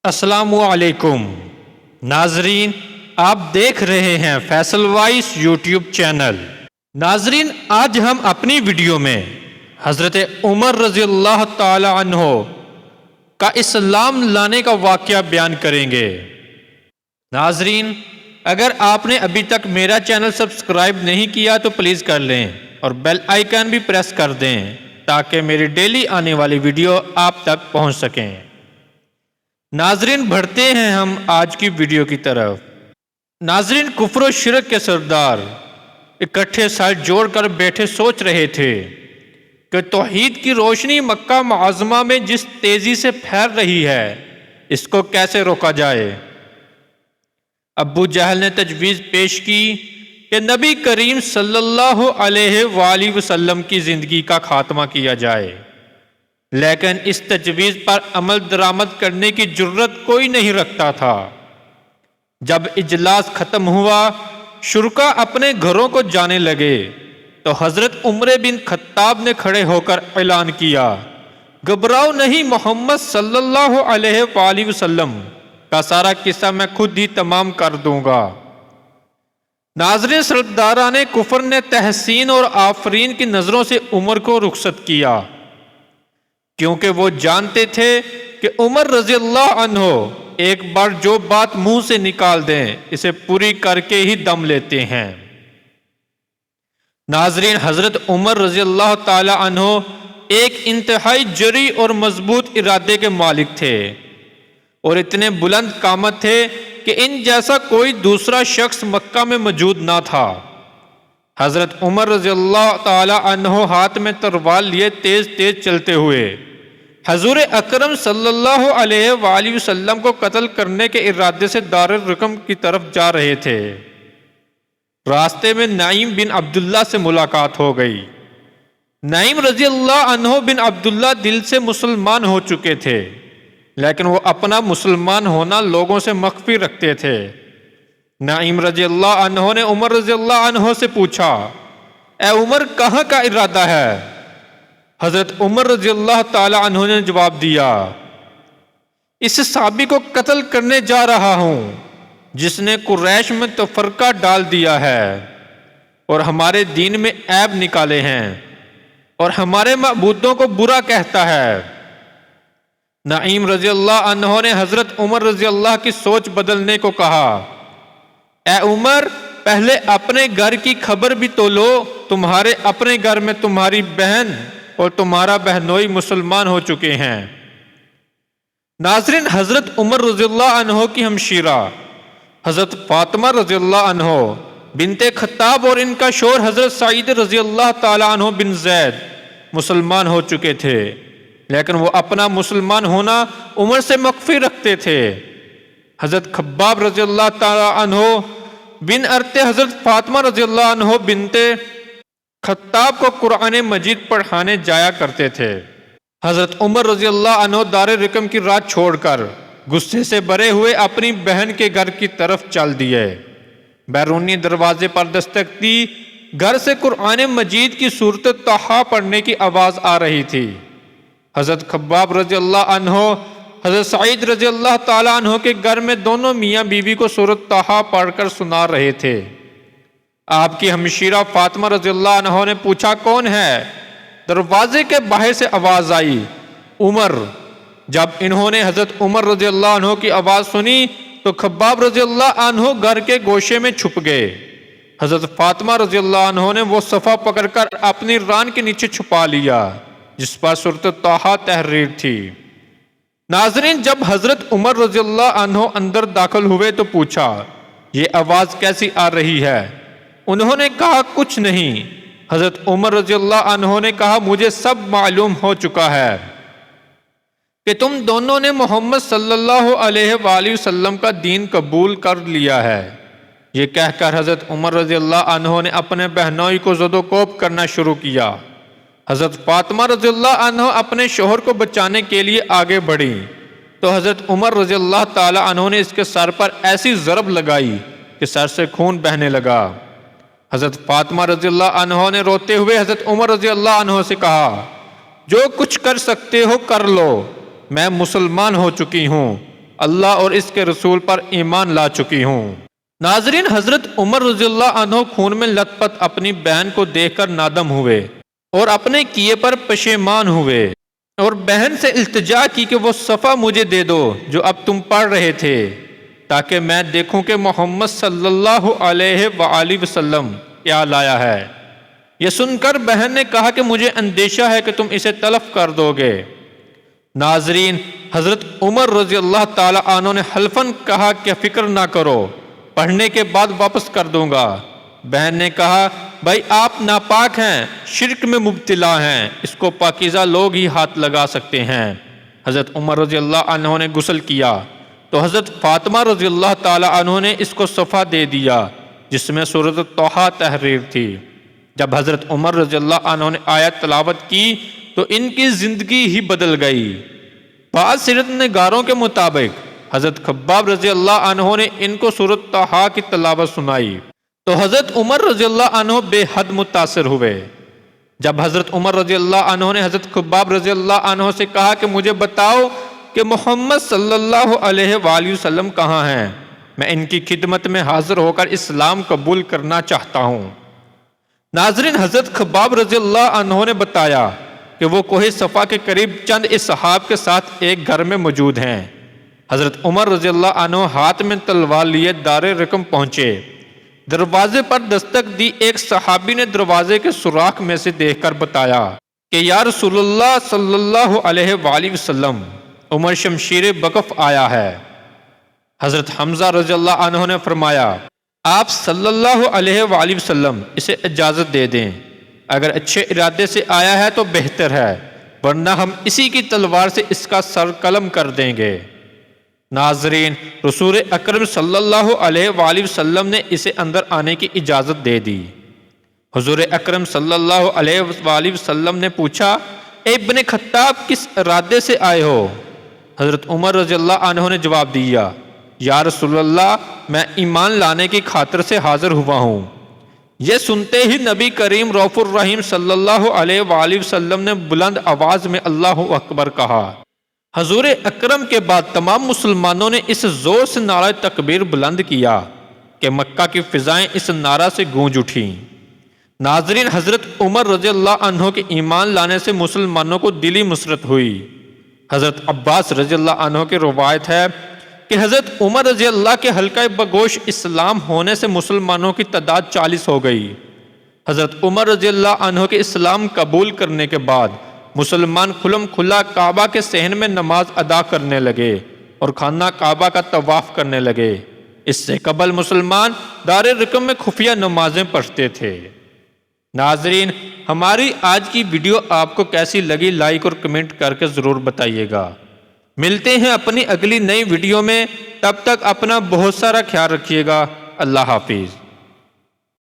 السلام علیکم ناظرین، آپ دیکھ رہے ہیں فیصل وائس یوٹیوب چینل۔ ناظرین، آج ہم اپنی ویڈیو میں حضرت عمر رضی اللہ تعالی عنہ کا اسلام لانے کا واقعہ بیان کریں گے۔ ناظرین، اگر آپ نے ابھی تک میرا چینل سبسکرائب نہیں کیا تو پلیز کر لیں اور بیل آئیکن بھی پریس کر دیں تاکہ میری ڈیلی آنے والی ویڈیو آپ تک پہنچ سکیں۔ ناظرین، بڑھتے ہیں ہم آج کی ویڈیو کی طرف۔ ناظرین، کفر و شرک کے سردار اکٹھے سر جوڑ کر بیٹھے سوچ رہے تھے کہ توحید کی روشنی مکہ معظمہ میں جس تیزی سے پھیل رہی ہے اس کو کیسے روکا جائے۔ ابو جہل نے تجویز پیش کی کہ نبی کریم صلی اللہ علیہ وآلہ وسلم کی زندگی کا خاتمہ کیا جائے، لیکن اس تجویز پر عمل درآمد کرنے کی جرت کوئی نہیں رکھتا تھا۔ جب اجلاس ختم ہوا، شرکا اپنے گھروں کو جانے لگے تو حضرت عمر بن خطاب نے کھڑے ہو کر اعلان کیا، گھبراؤ نہیں، محمد صلی اللہ علیہ وآلہ وسلم کا سارا قصہ میں خود ہی تمام کر دوں گا۔ ناظرین، سرداران کفر نے تحسین اور آفرین کی نظروں سے عمر کو رخصت کیا، کیونکہ وہ جانتے تھے کہ عمر رضی اللہ عنہ ایک بار جو بات منہ سے نکال دیں اسے پوری کر کے ہی دم لیتے ہیں۔ ناظرین، حضرت عمر رضی اللہ تعالی عنہ ایک انتہائی جری اور مضبوط ارادے کے مالک تھے اور اتنے بلند قامت تھے کہ ان جیسا کوئی دوسرا شخص مکہ میں موجود نہ تھا۔ حضرت عمر رضی اللہ تعالی عنہ ہاتھ میں تلوار لیے تیز تیز چلتے ہوئے حضور اکرم صلی اللہ علیہ وآلہ وسلم کو قتل کرنے کے ارادے سے دار الرقم کی طرف جا رہے تھے۔ راستے میں نعیم بن عبداللہ سے ملاقات ہو گئی۔ نعیم رضی اللہ عنہ بن عبداللہ دل سے مسلمان ہو چکے تھے، لیکن وہ اپنا مسلمان ہونا لوگوں سے مخفی رکھتے تھے۔ نعیم رضی اللہ عنہ نے عمر رضی اللہ عنہ سے پوچھا، اے عمر، کہاں کا ارادہ ہے؟ حضرت عمر رضی اللہ تعالی عنہ نے جواب دیا، اس صحابی کو قتل کرنے جا رہا ہوں جس نے قریش میں تفرقہ ڈال دیا ہے اور ہمارے دین میں عیب نکالے ہیں اور ہمارے معبودوں کو برا کہتا ہے۔ نعیم رضی اللہ عنہ نے حضرت عمر رضی اللہ کی سوچ بدلنے کو کہا، اے عمر، پہلے اپنے گھر کی خبر بھی تو لو، تمہارے اپنے گھر میں تمہاری بہن اور تمہارا بہنوئی مسلمان ہو چکے ہیں۔ ناظرین، حضرت عمر رضی اللہ عنہ کی ہمشیرہ حضرت فاطمہ رضی اللہ عنہ بنت خطاب اور ان کا شوہر حضرت سعید رضی اللہ تعالی عنہ بن زید مسلمان ہو چکے تھے، لیکن وہ اپنا مسلمان ہونا عمر سے مخفی رکھتے تھے۔ حضرت خباب رضی اللہ تعالی عنہ بن ارت حضرت فاطمہ رضی اللہ عنہ بنت خطاب کو قرآن مجید پڑھانے جایا کرتے تھے۔ حضرت عمر رضی اللہ عنہ دار رقم کی رات چھوڑ کر غصے سے بھرے ہوئے اپنی بہن کے گھر کی طرف چل دیے۔ بیرونی دروازے پر دستک دی، گھر سے قرآن مجید کی سورۃ طٰہٰ پڑھنے کی آواز آ رہی تھی۔ حضرت خباب رضی اللہ عنہ حضرت سعید رضی اللہ تعالی عنہ کے گھر میں دونوں میاں بیوی کو سورۃ طٰہٰ پڑھ کر سنا رہے تھے۔ آپ کی ہمشیرہ فاطمہ رضی اللہ عنہ نے پوچھا، کون ہے؟ دروازے کے باہر سے آواز آئی، عمر۔ جب انہوں نے حضرت عمر رضی اللہ عنہ کی آواز سنی تو خباب رضی اللہ عنہ گھر کے گوشے میں چھپ گئے۔ حضرت فاطمہ رضی اللہ عنہ نے وہ صفحہ پکڑ کر اپنی ران کے نیچے چھپا لیا جس پر سورۃ طٰہٰ تحریر تھی۔ ناظرین، جب حضرت عمر رضی اللہ عنہ اندر داخل ہوئے تو پوچھا، یہ آواز کیسی آ رہی ہے؟ انہوں نے کہا، کچھ نہیں۔ حضرت عمر رضی اللہ عنہ نے کہا، مجھے سب معلوم ہو چکا ہے کہ تم دونوں نے محمد صلی اللہ علیہ وآلہ وسلم کا دین قبول کر لیا ہے۔ یہ کہہ کر حضرت عمر رضی اللہ عنہ نے اپنے بہنوئی کو زد و کوب کرنا شروع کیا۔ حضرت فاطمہ رضی اللہ عنہ اپنے شوہر کو بچانے کے لیے آگے بڑھی تو حضرت عمر رضی اللہ تعالی عنہ نے اس کے سر پر ایسی ضرب لگائی کہ سر سے خون بہنے لگا۔ حضرت فاطمہ رضی اللہ عنہ نے روتے ہوئے حضرت عمر رضی اللہ عنہ سے کہا، جو کچھ کر سکتے ہو کر لو، میں مسلمان ہو چکی ہوں، اللہ اور اس کے رسول پر ایمان لا چکی ہوں۔ ناظرین، حضرت عمر رضی اللہ عنہ خون میں لت پت اپنی بہن کو دیکھ کر نادم ہوئے اور اپنے کیے پر پشیمان ہوئے اور بہن سے التجا کی کہ وہ صفحہ مجھے دے دو جو اب تم پڑھ رہے تھے، تاکہ میں دیکھوں کہ محمد صلی اللہ علیہ وآلہ وسلم کیا لایا ہے۔ یہ سن کر بہن نے کہا کہ مجھے اندیشہ ہے کہ تم اسے تلف کر دو گے۔ ناظرین، حضرت عمر رضی اللہ تعالی عنہ نے حلفاً کہا کہ فکر نہ کرو، پڑھنے کے بعد واپس کر دوں گا۔ بہن نے کہا بھائی آپ ناپاک ہیں، شرک میں مبتلا ہیں، اس کو پاکیزہ لوگ ہی ہاتھ لگا سکتے ہیں۔ حضرت عمر رضی اللہ عنہ نے غسل کیا تو حضرت فاطمہ رضی اللہ تعالی عنہ نے اس کو صفحہ دے دیا جس میں سورۃ طٰہٰ تحریر تھی۔ جب حضرت عمر رضی اللہ عنہ نے آیت تلاوت کی تو ان کی زندگی ہی بدل گئی۔ بعض سیرت نگاروں کے مطابق حضرت خباب رضی اللہ عنہ نے ان کو سورۃ طٰہٰ کی تلاوت سنائی تو حضرت عمر رضی اللہ عنہ بے حد متاثر ہوئے۔ جب حضرت عمر رضی اللہ عنہ نے حضرت خباب رضی اللہ عنہ سے کہا کہ مجھے بتاؤ کہ محمد صلی اللہ علیہ وآلہ وسلم کہاں ہیں، میں ان کی خدمت میں حاضر ہو کر اسلام قبول کرنا چاہتا ہوں۔ ناظرین، حضرت خباب رضی اللہ عنہ نے بتایا کہ وہ کوہ صفا کے قریب چند اصحاب کے ساتھ ایک گھر میں موجود ہیں۔ حضرت عمر رضی اللہ عنہ ہاتھ میں تلوار لیے دار رقم پہنچے۔ دروازے پر دستک دی ایک صحابی نے دروازے کے سوراخ میں سے دیکھ کر بتایا کہ یا رسول اللہ صلی اللہ علیہ وآلہ وسلم، عمر شمشیر بکف آیا ہے۔ حضرت حمزہ رضی اللہ عنہ نے فرمایا آپ صلی اللہ علیہ وآلہ وسلم اسے اجازت دے دیں، اگر اچھے ارادے سے آیا ہے تو بہتر ہے، ورنہ ہم اسی کی تلوار سے اس کا سر قلم کر دیں گے۔ ناظرین، رسول اکرم صلی اللہ علیہ وآلہ وسلم نے اسے اندر آنے کی اجازت دے دی۔ حضور اکرم صلی اللہ علیہ وآلہ وسلم نے پوچھا اے ابن خطاب کس ارادے سے آئے ہو؟ حضرت عمر رضی اللہ عنہ نے جواب دیا یا رسول اللہ، میں ایمان لانے کی خاطر سے حاضر ہوا ہوں۔ یہ سنتے ہی نبی کریم رؤوف الرحیم صلی اللہ علیہ وآلہ وسلم نے بلند آواز میں اللہ اکبر کہا۔ حضور اکرم کے بعد تمام مسلمانوں نے اس زور سے نعرہ تکبیر بلند کیا کہ مکہ کی فضائیں اس نعرہ سے گونج اٹھیں۔ ناظرین، حضرت عمر رضی اللہ عنہ کے ایمان لانے سے مسلمانوں کو دلی مسرت ہوئی۔ حضرت عباس رضی اللہ عنہ کی روایت ہے کہ حضرت عمر رضی اللہ کے حلقہ بگوش اسلام ہونے سے مسلمانوں کی تعداد 40 ہو گئی۔ حضرت عمر رضی اللہ عنہ کے اسلام قبول کرنے کے بعد مسلمان کھلم کھلا کعبہ کے صحن میں نماز ادا کرنے لگے اور خانہ کعبہ کا طواف کرنے لگے۔ اس سے قبل مسلمان دار رقم میں خفیہ نمازیں پڑھتے تھے۔ ناظرین، ہماری آج کی ویڈیو آپ کو کیسی لگی لائک اور کمنٹ کر کے ضرور بتائیے گا۔ ملتے ہیں اپنی اگلی نئی ویڈیو میں، تب تک اپنا بہت سارا خیال رکھیے گا۔ اللہ حافظ۔